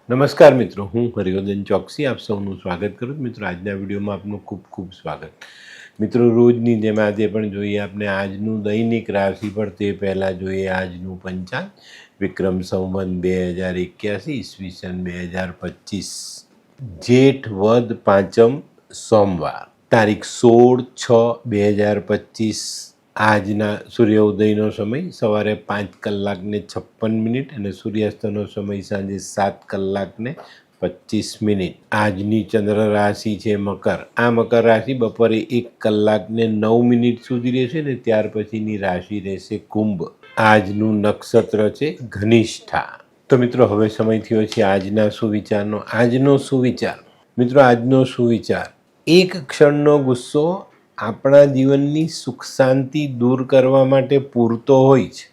નમસ્કાર મિત્રો, હું હરિવર્ધન ચોકસી આપ સૌનું સ્વાગત કરું છું. મિત્રો, આજના વિડીયોમાં આપનું ખૂબ ખૂબ સ્વાગત. મિત્રો, રોજની જેમ આજે પણ જોઈએ આપણે આજનું દૈનિક રાશિફળ. તે પહેલાં જોઈએ આજનું પંચાંગ. વિક્રમ સંવત 2081 ઈસવીસન 2025, જેઠ વદ પાંચમ, સોમવાર, તારીખ 16/6/2025. આજના સૂર્યોદયનો સમય સવારે 5:56 અને સૂર્યાસ્તનો સમય સાંજે 7:25. આજની ચંદ્ર રાશિ છે મકર. આ મકર રાશિ બપોરે 1:09 સુધી રહેશે ને ત્યાર પછીની રાશિ રહેશે કુંભ. આજનું નક્ષત્ર છે ઘનિષ્ઠા. તો મિત્રો, હવે સમય થયો છે આજના સુવિચારનો. આજનો સુવિચાર, મિત્રો, આજનો સુવિચાર: એક ક્ષણનો ગુસ્સો આપણા જીવનની સુખ શાંતિ દૂર કરવા માટે પૂરતો હોય છે.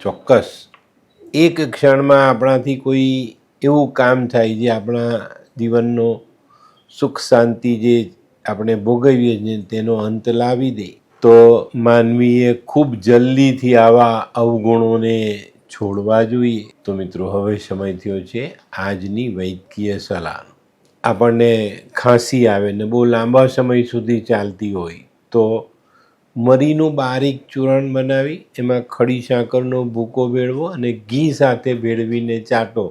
ચોક્કસ એક ક્ષણમાં આપણાથી કોઈ એવું કામ થાય જે આપણા જીવનનો સુખ શાંતિ જે આપણે ભોગવીએ છીએ તેનો અંત લાવી દે. તો માનવીએ ખૂબ જલ્દીથી આવા અવગુણોને છોડવા જોઈએ. તો મિત્રો, હવે સમય થયો છે આજની વૈદ્યકીય સલાહ. આપણને ખાંસી આવે ને બહુ લાંબા સમય સુધી ચાલતી હોય તો મરીનું બારીક ચૂર્ણ બનાવી એમાં ખડી સાકરનો ભૂકો ભેળવો અને ઘી સાથે ભેળવીને ચાટો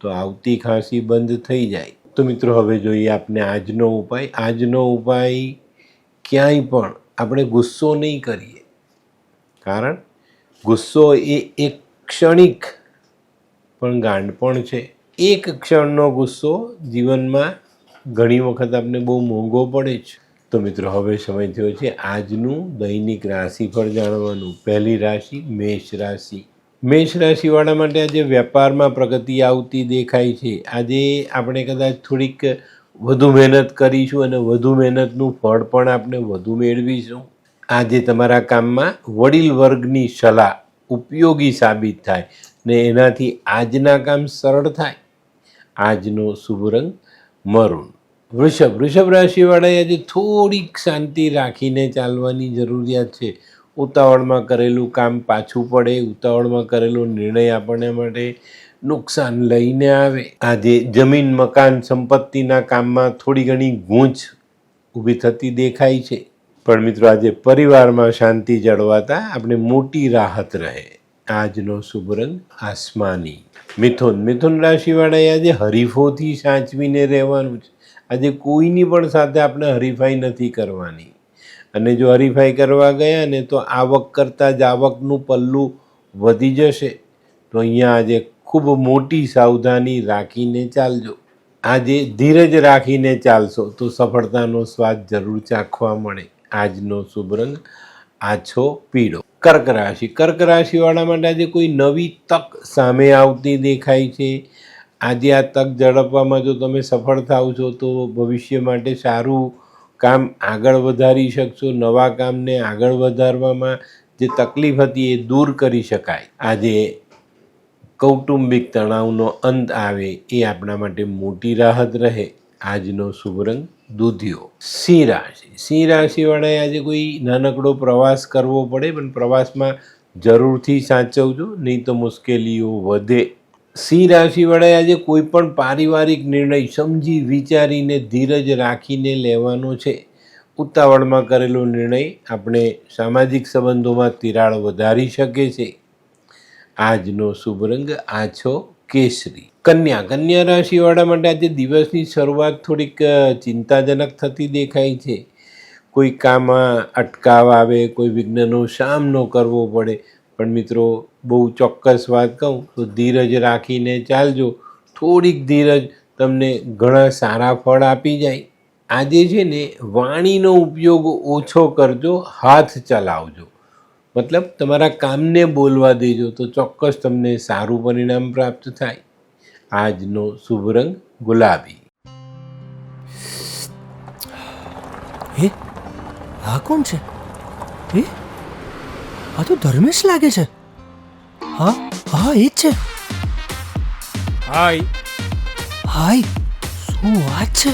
તો આવતી ખાંસી બંધ થઈ જાય. તો મિત્રો, હવે જોઈએ આપણે આજનો ઉપાય. આજનો ઉપાય: ક્યાંય પણ આપણે ગુસ્સો નહીં કરીએ, કારણ ગુસ્સો એ એક ક્ષણિક પણ ગાંડપણ છે. એક ક્ષણનો ગુસ્સો જીવનમાં ઘણી વખત આપણે બહુ મોંઘો પડે છે. તો મિત્રો, હવે સમય થયો છે આજનું દૈનિક રાશિફળ જાણવાનું. પહેલી રાશિ મેષ રાશિ. મેષ રાશિવાળા માટે આજે વેપારમાં પ્રગતિ આવતી દેખાય છે. આજે આપણે કદાચ થોડીક વધુ મહેનત કરીશું અને વધુ મહેનતનું ફળ પણ આપણે વધુ મેળવીશું. આજે તમારા કામમાં વડીલ વર્ગની સલાહ ઉપયોગી સાબિત થાય ને એનાથી આજના કામ સરળ થાય. આજનો શુભ રંગ મરૂન. વૃષભ રાશિવાળાએ આજે થોડીક શાંતિ રાખીને ચાલવાની જરૂરિયાત છે. ઉતાવળમાં કરેલું કામ પાછું પડે, ઉતાવળમાં કરેલો નિર્ણય આપણને માટે નુકસાન લઈને આવે. આજે જમીન મકાન સંપત્તિના કામમાં થોડી ઘણી ગૂંચ ઊભી થતી દેખાય છે. પણ મિત્રો, આજે પરિવારમાં શાંતિ જળવાતા આપણે મોટી રાહત રહે. આજનો શુભ રંગ આસમાની. મિથુન રાશિવાળાએ આજે હરીફોથી સાચવીને રહેવાનું છે. આજે કોઈની પણ સાથે આપણે હરીફાઈ નથી કરવાની, અને જો હરીફાઈ કરવા ગયા ને તો આવક કરતાં જ આવકનું પલ્લું વધી જશે. તો અહીંયા આજે ખૂબ મોટી સાવધાની રાખીને ચાલજો. આજે ધીરજ રાખીને ચાલશો તો સફળતાનો સ્વાદ જરૂર ચાખવા મળે. આજનો શુભ રંગ આછો પીળો. કર્ક રાશિવાળા માટે આજે કોઈ નવી તક સામે આવતી દેખાય છે. આજે આ તક ઝડપવામાં જો તમે સફળ થાવ છો તો ભવિષ્ય માટે સારું કામ આગળ વધારી શકશો. નવા કામને આગળ વધારવામાં જે તકલીફ હતી એ દૂર કરી શકાય. આજે કૌટુંબિક તણાવનો અંત આવે એ આપણા માટે મોટી રાહત રહે. આજનો શુભ રંગ દૂધિયો. સિંહ રાશિવાળાએ આજે કોઈ નાનકડો પ્રવાસ કરવો પડે, પણ પ્રવાસમાં જરૂરથી સાચવજો, નહીં તો મુશ્કેલીઓ વધે. સિંહ રાશિવાળાએ આજે કોઈ પણ પારિવારિક નિર્ણય સમજી વિચારીને ધીરજ રાખીને લેવાનો છે. ઉતાવળમાં કરેલો નિર્ણય આપણે સામાજિક સંબંધોમાં તિરાડ વધારી શકે છે. આજનો શુભ રંગ આછો કેસરી. કન્યા રાશિવાળા માટે આજે દિવસની શરૂઆત થોડીક ચિંતાજનક થતી દેખાય છે. કોઈ કામમાં અટકાવ આવે, કોઈ વિઘ્નનો સામનો કરવો પડે. પણ મિત્રો, બહુ ચોક્કસ વાત કહું તો ધીરજ રાખીને ચાલજો. થોડીક ધીરજ તમને ઘણા સારા ફળ આપી જાય. આજે છે ને વાણીનો ઉપયોગ ઓછો કરજો, હાથ ચલાવજો. મતલબ તમારા કામને બોલવા દેજો તો ચોક્કસ તમને સારું પરિણામ પ્રાપ્ત થાય. આજનો શુભ રંગ ગુલાબી. હે, આ કોણ છે? હે, આ તો ધર્મેશ લાગે છે. હા હા, એ જ છે. હાય. શું વાત છે?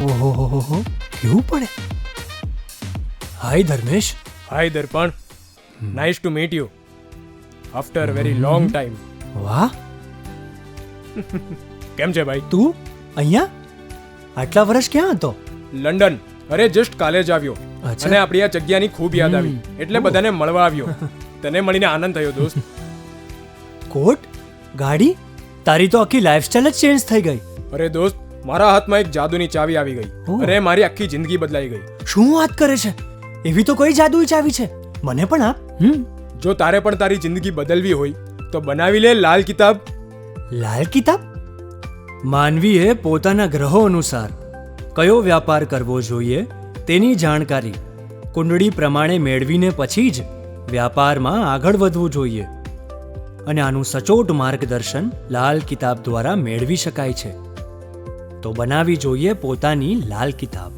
ઓહો, કેવું પડે? Hi Dharmesh. Hi Darpan. Nice to meet you after very long time. વાહ, કેમ છે ભાઈ? તું અહીંયા આટલા વર્ષ ક્યાં હતો? લંડન. અરે જસ્ટ કાલે જ આવ્યો અચ્છા. અને આપણી આ જગ્યાની ખૂબ યાદ આવી એટલે બધાને મળવા આવ્યો. તને મળીને આનંદ થયો દોસ્ત. કોટ, ગાડી, તારી તો આખી લાઈફસ્ટાઈલ જ ચેન્જ થઈ ગઈ. અરે દોસ્ત, મારા હાથમાં એક જાદુની ચાવી આવી ગઈ ઓહ. અને મારી આખી જિંદગી બદલાઈ ગઈ. શું વાત કરે છે? એવી તો કઈ જાદુઈ ચાવી છે? મને પણ આપ. જો તારે પણ તારી જિંદગી બદલવી હોય તો બનાવી લે લાલ કિતાબ. લાલ કિતાબ? માનવીએ પોતાના ગ્રહો અનુસાર કયો વ્યાપાર કરવો જોઈએ તેની જાણકારી કુંડળી પ્રમાણે મેળવીને પછી જ વ્યાપારમાં આગળ વધવું જોઈએ. અને આનું સચોટ માર્ગદર્શન લાલ કિતાબ દ્વારા મેળવી શકાય છે. તો બનાવી જોઈએ પોતાની લાલ કિતાબ.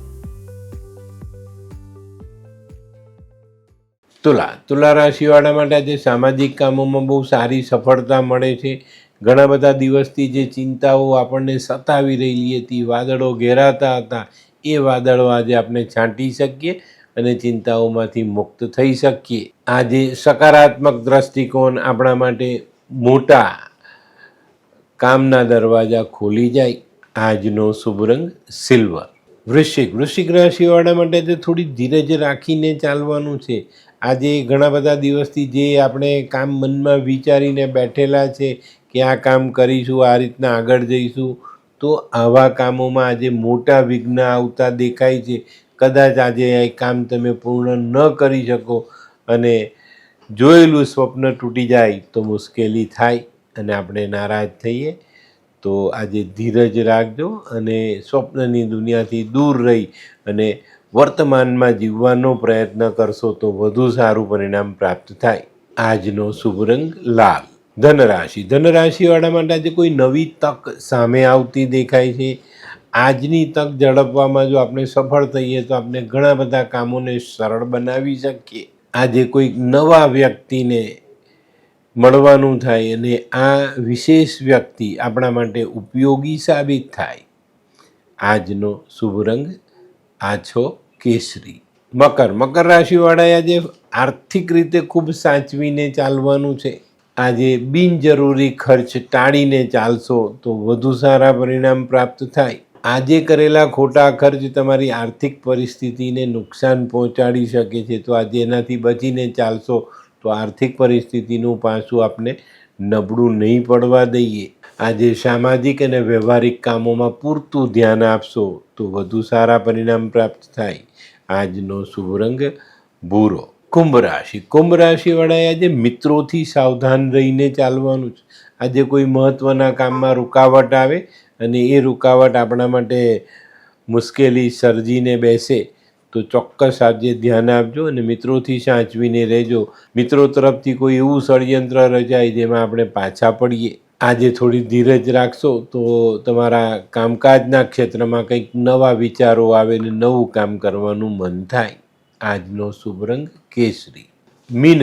તુલા રાશિવાળા માટે આજે સામાજિક કામોમાં બહુ સારી સફળતા મળે છે. ઘણા બધા દિવસથી જે ચિંતાઓ આપણને સતાવી રહેલી હતી, વાદળો ઘેરાતા હતા, એ વાદળો આજે આપણે છાંટી શકીએ અને ચિંતાઓમાંથી મુક્ત થઈ શકીએ. આજે સકારાત્મક દ્રષ્ટિકોણ આપણા માટે મોટા કામના દરવાજા ખોલી જાય. આજનો શુભ રંગ સિલ્વર. વૃશ્ચિક રાશિવાળા માટે આજે થોડી ધીરજ રાખીને ચાલવાનું છે. આજે ઘણા બધા દિવસથી જે આપણે કામ મનમાં વિચારીને બેઠેલા છે કે આ કામ કરીશું, આ રીતના આગળ જઈશું, તો આવા કામોમાં આજે મોટા વિઘ્ન આવતા દેખાય છે. કદાચ આજે એ કામ તમે પૂર્ણ ન કરી શકો અને જોયેલું સ્વપ્ન તૂટી જાય તો મુશ્કેલી થાય અને આપણે નારાજ થઈએ. તો આજે ધીરજ રાખજો અને સ્વપ્નની દુનિયાથી દૂર રહી અને વર્તમાનમાં જીવવાનો પ્રયત્ન કરશો તો વધુ સારું પરિણામ પ્રાપ્ત થાય. આજનો શુભ રંગ લાલ. ધનરાશિવાળા માટે આજે કોઈ નવી તક સામે આવતી દેખાય છે. આજની તક ઝડપવામાં જો આપણે સફળ થઈએ તો આપણે ઘણા બધા કામોને સરળ બનાવી શકીએ. આજે કોઈક નવા વ્યક્તિને મળવાનું થાય અને આ વિશેષ વ્યક્તિ આપણા માટે ઉપયોગી સાબિત થાય. આજનો શુભ રંગ આછો કેસરી. મકર રાશિવાળાએ આજે આર્થિક રીતે ખૂબ સાચવીને ચાલવાનું છે. આજે બિનજરૂરી ખર્ચ ટાળીને ચાલશો તો વધુ સારા પરિણામ પ્રાપ્ત થાય. આજે કરેલા ખોટા ખર્ચ તમારી આર્થિક પરિસ્થિતિને નુકસાન પહોંચાડી શકે છે, તો આજે એનાથી બચીને ચાલશો તો આર્થિક પરિસ્થિતિનું પાછું આપણે નબળું નહીં પડવા દઈએ. આજે સામાજિક અને વ્યવહારિક કામોમાં પૂરતું ધ્યાન આપશો તો વધુ સારા પરિણામ પ્રાપ્ત થાય. આજનો શુભ રંગ ભૂરો. કુંભ રાશિવાળાએ આજે મિત્રોથી સાવધાન રહીને ચાલવાનું છે. આજે કોઈ મહત્ત્વના કામમાં રૂકાવટ આવે અને એ રૂકાવટ આપણા માટે મુશ્કેલી સર્જીને બેસે તો ચોક્કસ આજે ધ્યાન આપજો અને મિત્રોથી સાચવીને રહેજો. મિત્રો તરફથી કોઈ એવું ષડયંત્ર રચાય જેમાં આપણે પાછા પડીએ. આજે થોડી ધીરજ રાખશો તો તમારા કામકાજના ક્ષેત્રમાં કંઈક નવા વિચારો આવે ને નવું કામ કરવાનું મન થાય. આજનો શુભ રંગ કેસરી. મીન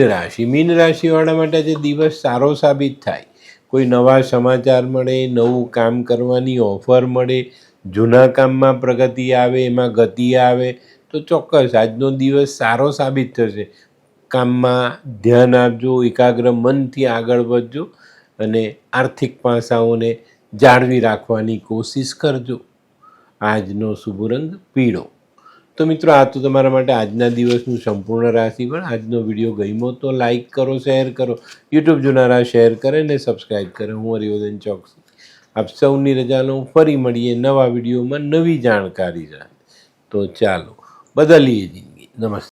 રાશિવાળા માટે આજે દિવસ સારો સાબિત થાય. કોઈ નવા સમાચાર મળે, નવું કામ કરવાની ઓફર મળે, જૂના કામમાં પ્રગતિ આવે, એમાં ગતિ આવે તો ચોક્કસ આજનો દિવસ સારો સાબિત થશે. કામમાં ધ્યાન આપજો, એકાગ્ર મનથી આગળ વધજો અને આર્થિક પાસાઓને જાળવી રાખવાની કોશિશ કરજો. આજનો શુભ રંગ પીળો. તો મિત્રો, આ તો તમારા માટે આજના દિવસનું સંપૂર્ણ રાશિફળ. આજનો વિડીયો ગમ્યો તો લાઈક કરો, શેર કરો, યુટ્યુબ જોનારા શેર કરે અને સબસ્ક્રાઈબ કરે. હું હરિવર્ધન ચોકસી આપ સૌની રજા લઉં. ફરી મળીએ નવા વિડીયોમાં નવી જાણકારી સાથે. તો ચાલો બદલીએ જિંદગી. નમસ્તે.